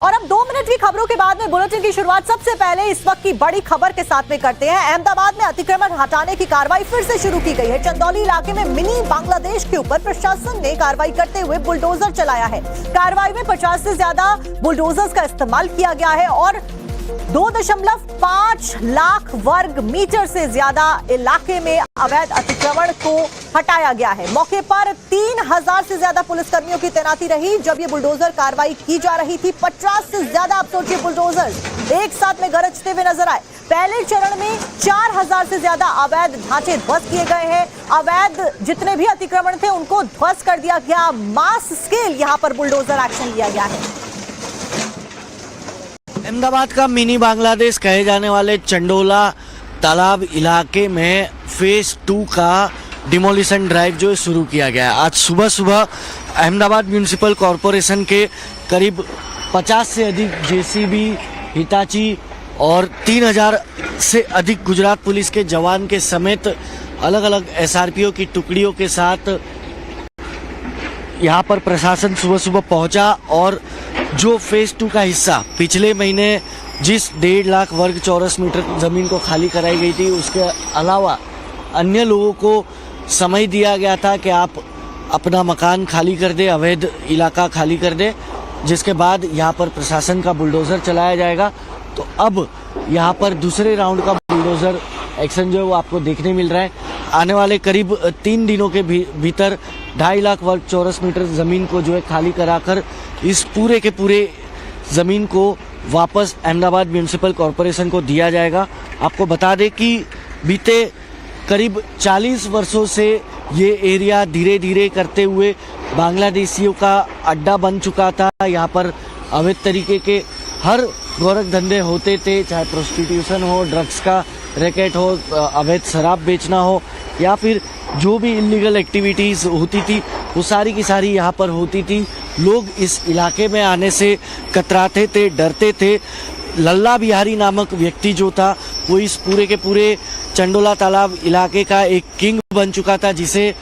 और अब 2 मिनट की खबरों के बाद में बुलेटिन की शुरुआत सबसे पहले इस वक्त की बड़ी खबर के साथ में करते हैं। अहमदाबाद में अतिक्रमण हटाने की कार्रवाई फिर से शुरू की गई है। चंदौली इलाके में मिनी बांग्लादेश के ऊपर प्रशासन ने कार्रवाई करते हुए बुलडोजर चलाया है। कार्रवाई में 50 से ज्यादा बुलडोजर्स का इस्तेमाल किया गया है और 2.5 लाख वर्ग मीटर से ज्यादा इलाके में अवैध अतिक्रमण को हटाया गया है। मौके पर 3000 से ज्यादा पुलिसकर्मियों की तैनाती रही जब ये बुलडोजर कार्रवाई की जा रही थी। 50 से ज्यादा आप सोचिए बुलडोजर एक साथ में गरजते हुए नजर आए। पहले चरण में 4000 से ज्यादा अवैध ढांचे ध्वस्त किए गए हैं। अवैध जितने भी अतिक्रमण थे उनको ध्वस्त कर दिया गया। मास स्केल यहां पर बुलडोजर एक्शन लिया गया है। अहमदाबाद का मिनी बांग्लादेश कहे जाने वाले चंडोला तालाब इलाके में फेज 2 का डिमोलिशन ड्राइव जो है शुरू किया गया है। आज सुबह सुबह अहमदाबाद म्यूनिसिपल कॉरपोरेशन के करीब 50 से अधिक जेसीबी, हिताची और 3000 से अधिक गुजरात पुलिस के जवान के समेत अलग अलग एसआरपीओ की टुकड़ियों के साथ यहाँ पर प्रशासन सुबह सुबह पहुंचा और जो फेज 2 का हिस्सा पिछले महीने जिस 1.5 लाख वर्ग चौरस मीटर जमीन को खाली कराई गई थी, उसके अलावा अन्य लोगों को समय दिया गया था कि आप अपना मकान खाली कर दे, अवैध इलाका खाली कर दे, जिसके बाद यहाँ पर प्रशासन का बुलडोजर चलाया जाएगा। तो अब यहाँ पर दूसरे राउंड का बुलडोजर एक्शन जो है वो आपको देखने मिल रहा है। आने वाले करीब 3 दिनों के भीतर 2.5 लाख वर्ग चौरस मीटर ज़मीन को जो है खाली कराकर इस पूरे के पूरे ज़मीन को वापस अहमदाबाद म्यूनिसिपल कॉरपोरेशन को दिया जाएगा। आपको बता दें कि बीते करीब 40 वर्षों से ये एरिया धीरे धीरे करते हुए बांग्लादेशियों का अड्डा बन चुका था। यहाँ पर अवैध तरीके के हर गोरख धंधे होते थे, चाहे प्रोस्टिट्यूशन हो, ड्रग्स का रैकेट हो, अवैध शराब बेचना हो या फिर जो भी इलीगल एक्टिविटीज़ होती थी वो सारी की सारी यहाँ पर होती थी। लोग इस इलाके में आने से कतराते थे, डरते थे। लल्ला बिहारी नामक व्यक्ति जो था वो इस पूरे के पूरे चंडोला तालाब इलाके का एक किंग बन चुका था, जिसे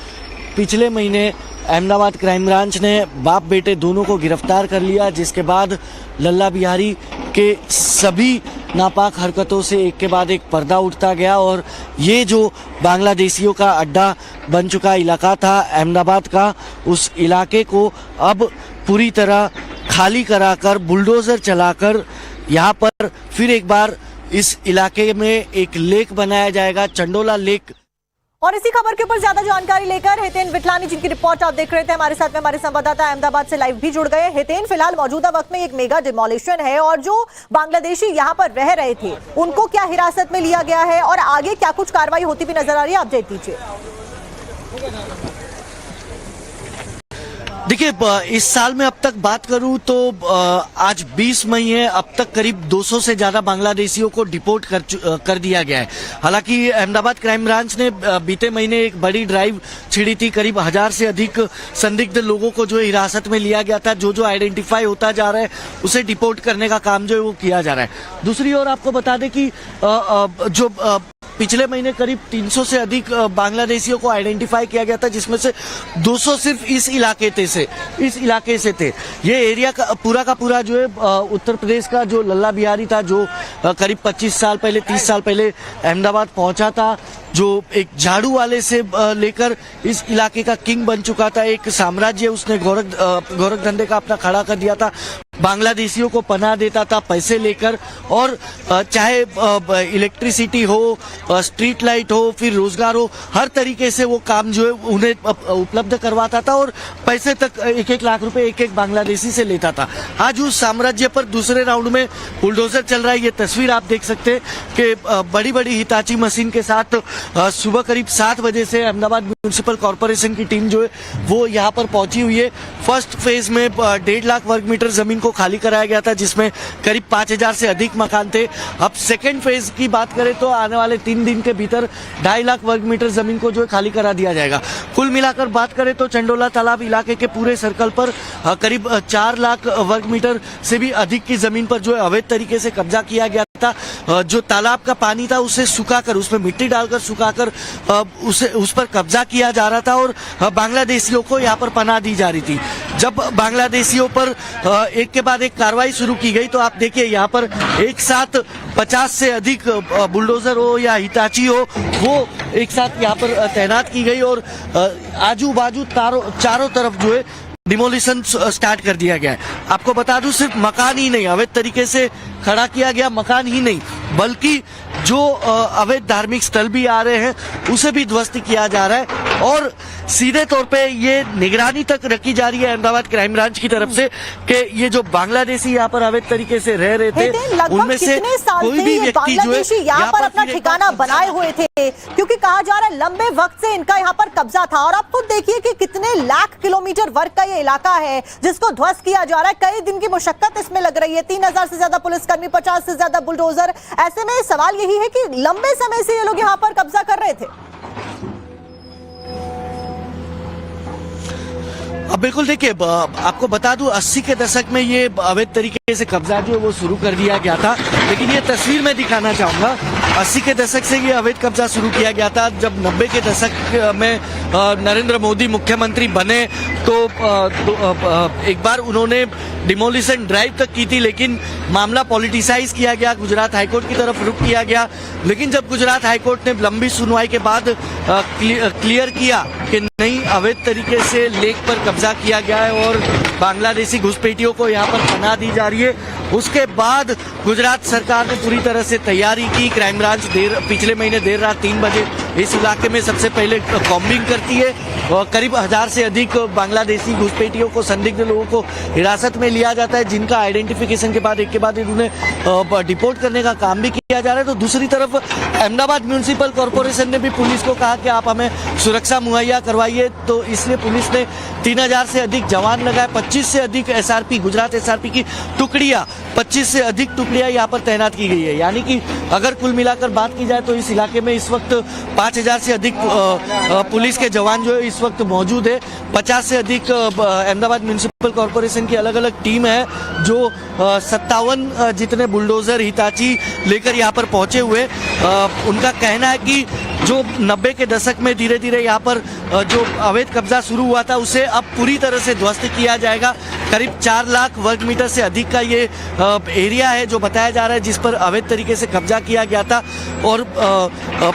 पिछले महीने अहमदाबाद क्राइम ब्रांच ने बाप बेटे दोनों को गिरफ्तार कर लिया, जिसके बाद लल्ला बिहारी के सभी नापाक हरकतों से एक के बाद एक पर्दा उठता गया और ये जो बांग्लादेशियों का अड्डा बन चुका इलाका था अहमदाबाद का, उस इलाके को अब पूरी तरह खाली कराकर बुलडोजर चलाकर यहाँ पर फिर एक बार इस इलाके में एक लेक बनाया जाएगा, चंडोला लेक। और इसी खबर के ऊपर ज्यादा जानकारी लेकर हितेन विटलानी जिनकी रिपोर्ट आप देख रहे थे हमारे साथ में हमारे संवाददाता अहमदाबाद से लाइव भी जुड़ गए। हितेन, फिलहाल मौजूदा वक्त में एक मेगा डिमोलिशन है और जो बांग्लादेशी यहाँ पर रह रहे थे उनको क्या हिरासत में लिया गया है और आगे क्या कुछ कार्रवाई होती भी नजर आ रही है, आप अपडेट दीजिए। देखिए, इस साल में अब तक बात करूं तो आज 20 मई है, अब तक करीब 200 से ज्यादा बांग्लादेशियों को डिपोर्ट कर दिया गया है। हालांकि अहमदाबाद क्राइम ब्रांच ने बीते महीने एक बड़ी ड्राइव छिड़ी थी। करीब 1000 से अधिक संदिग्ध लोगों को जो है हिरासत में लिया गया था। जो आइडेंटिफाई होता जा रहा है उसे डिपोर्ट करने का काम जो है वो किया जा रहा है। दूसरी ओर आपको बता दें कि जो पिछले महीने करीब 300 से अधिक बांग्लादेशियों को आइडेंटिफाई किया गया था, जिसमें से 200 सिर्फ इस इलाके से थे। ये एरिया का पूरा जो है उत्तर प्रदेश का जो लल्ला बिहारी था, जो करीब 25 साल पहले 30 साल पहले अहमदाबाद पहुंचा था, जो एक झाड़ू वाले से लेकर इस इलाके का किंग बन चुका था। एक साम्राज्य उसने गोरख धंधे का अपना खड़ा कर दिया था। बांग्लादेशियों को पनाह देता था पैसे लेकर और चाहे इलेक्ट्रिसिटी हो, स्ट्रीट लाइट हो, फिर रोजगार हो, हर तरीके से वो काम जो है उन्हें उपलब्ध करवाता था और पैसे तक 1-1 लाख रुपए एक बांग्लादेशी से लेता था। आज उस साम्राज्य पर दूसरे राउंड में बुलडोजर चल रहा है। ये तस्वीर आप देख सकते हैं कि बड़ी बड़ी हिताची मशीन के साथ सुबह करीब 7 बजे से अहमदाबाद म्यूनिसिपल कॉरपोरेशन की टीम जो है वो यहाँ पर पहुंची हुई है। फर्स्ट फेज में 1.5 लाख वर्ग मीटर जमीन को खाली कराया गया था, जिसमें करीब 5000 से अधिक मकान थे। अब सेकेंड फेज की बात करें तो आने वाले 3 दिन के भीतर 2.5 लाख वर्ग मीटर जमीन को जो है खाली करा दिया जाएगा। कुल मिलाकर बात करें तो चंडोला तालाब इलाके के पूरे सर्कल पर करीब 4 लाख वर्ग मीटर से भी अधिक की जमीन पर जो है अवैध तरीके से कब्जा किया गया था। जो तालाब का पानी था उसे सुखाकर, उसमें मिट्टी डालकर सुखाकर उस पर कब्जा किया जा रहा था और बांग्लादेशियों को यहाँ पर पनाह दी जा रही थी। जब बांग्लादेशियों पर एक के बाद एक कार्रवाई शुरू की गई। तो आप देखिए यहाँ पर एक साथ 50 से अधिक बुलडोजर हो या हिताची हो, वो एक साथ यहाँ पर तैनात की गई और आजू बाजू चारों तरफ जो है डिमोलिशन स्टार्ट कर दिया गया है। आपको बता दूं, सिर्फ मकान ही नहीं अवैध तरीके से खड़ा किया गया, मकान ही नहीं बल्कि जो अवैध धार्मिक स्थल भी आ रहे हैं उसे भी ध्वस्त किया जा रहा है और सीधे तौर पे ये निगरानी तक रखी जा रही है अहमदाबाद क्राइम ब्रांच की तरफ से कि ये जो बांग्लादेशी यहाँ पर अवैध तरीके से रह रहे थे उनमें से कोई भी व्यक्ति जो है यहाँ पर अपना ठिकाना बनाए हुए थे, क्योंकि कहा जा रहा है लंबे वक्त से इनका यहाँ पर कब्जा था। और आप खुद देखिए कि कितने लाख किलोमीटर वर्ग का ये इलाका है जिसको ध्वस्त किया जा रहा है। कई दिन की मुशक्कत इसमें लग रही है, 3000 से ज्यादा पुलिसकर्मी, 50 से ज्यादा बुलडोजर। ऐसे में सवाल यही है कि लंबे समय से ये लोग यहाँ पर कब्जा कर रहे थे। अब बिल्कुल देखिए, आपको बता दूं 80 के दशक में ये अवैध तरीके से कब्जा जो है वो शुरू कर दिया गया था। लेकिन ये तस्वीर मैं दिखाना चाहूंगा, 80 के दशक से ये अवैध कब्जा शुरू किया गया था। जब 90 के दशक में नरेंद्र मोदी मुख्यमंत्री बने तो एक बार उन्होंने डिमोलिशन ड्राइव तक की थी, लेकिन मामला पॉलिटिसाइज किया गया, गुजरात हाईकोर्ट की तरफ रुख किया गया। लेकिन जब गुजरात हाईकोर्ट ने लंबी सुनवाई के बाद क्लियर किया कि नहीं, अवैध तरीके से लेक पर कब्जा किया गया है और बांग्लादेशी घुसपैठियों को यहाँ पर पनाह दी जा रही है, उसके बाद गुजरात सरकार ने पूरी तरह से तैयारी की। क्राइम ब्रांच पिछले महीने देर रात 3 बजे इस इलाके में सबसे पहले कॉम्बिंग करती है और करीब 1000 से अधिक बांग्लादेशी घुसपैठियों को, संदिग्ध लोगों को हिरासत में लिया जाता है, जिनका आइडेंटिफिकेशन के बाद एक के बाद उन्हें डिपोर्ट करने का काम भी किया जा रहा है। तो दूसरी तरफ अहमदाबाद म्यूनिसिपल कॉर्पोरेशन ने भी पुलिस को कहा कि आप हमें सुरक्षा मुहैया करवाइए, तो इसलिए पुलिस ने 3000 से अधिक जवान लगाए, 25 से अधिक एसआरपी, गुजरात एसआरपी की टुकड़ियां, 25 से अधिक टुकड़ियां यहाँ पर तैनात की गई है। यानी कि अगर कुल मिलाकर बात की जाए तो इस इलाके में इस वक्त 5000 से अधिक पुलिस के जवान जो है इस वक्त मौजूद है। 50 से अधिक अहमदाबाद म्यूनिसिपल कॉर्पोरेशन की अलग अलग टीम है जो 57 जितने बुलडोजर, हिताची लेकर यहाँ पर पहुंचे हुए। उनका कहना है कि जो 90 के दशक में धीरे धीरे यहाँ पर जो अवैध कब्जा शुरू हुआ था उसे अब पूरी तरह से ध्वस्त किया जाएगा। करीब 4 लाख वर्ग मीटर से अधिक का ये एरिया है जो बताया जा रहा है जिस पर अवैध तरीके से कब्जा किया गया था और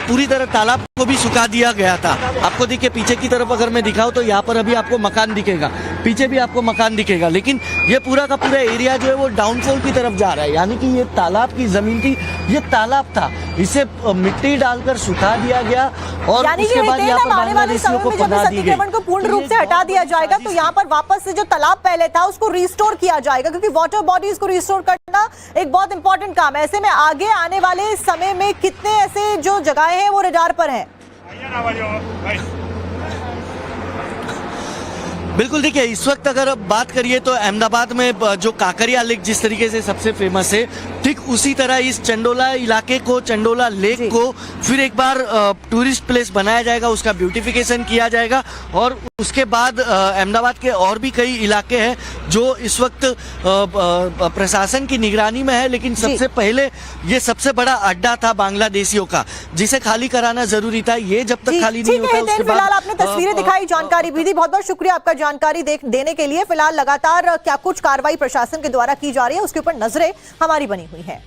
पूरी तरह तालाब को भी सुखा दिया गया था। आपको देखिए पीछे की तरफ अगर मैं दिखाऊं तो यहाँ पर अभी आपको मकान दिखेगा, पीछे भी आपको मकान दिखेगा, लेकिन ये पूरा का पूरा एरिया जो है वो डाउनफॉल की तरफ जा रहा है। यानी कि ये तालाब की जमीन थी, ये तालाब था, इसे मिट्टी डालकर सुखा दिया गया और उसके बाद यहाँ पर बांग्लादेशियों को पनाह दी गई। को पूर्ण रूप से हटा दिया जाएगा तो यहाँ पर वापस से जो तालाब पहले था उसको रिस्टोर किया जाएगा, क्योंकि वाटर बॉडीज को रिस्टोर करना एक बहुत इंपॉर्टेंट काम है। ऐसे में आगे आने वाले समय में कितने ऐसे जो जगहें हैं वो रडार पर हैं? बिल्कुल देखिए, इस वक्त अगर अब बात करिए तो अहमदाबाद में जो काकरिया लेक जिस तरीके से सबसे फेमस है, ठीक उसी तरह इस चंडोला इलाके को, चंडोला लेक को फिर एक बार टूरिस्ट प्लेस बनाया जाएगा, उसका ब्यूटिफिकेशन किया जाएगा और उसके बाद अहमदाबाद के और भी कई इलाके हैं जो इस वक्त प्रशासन की निगरानी में है। लेकिन सबसे पहले ये सबसे बड़ा अड्डा था बांग्लादेशियों का, जिसे खाली कराना जरूरी था। ये जब तक खाली नहीं होता उसके बाद फिलहाल आपने तस्वीरें दिखाई, जानकारी भी दी, बहुत बहुत शुक्रिया आपका जानकारी देने के लिए। फिलहाल लगातार क्या कुछ कार्रवाई प्रशासन के द्वारा की जा रही है उसके ऊपर नजरें हमारी बनी हुई है।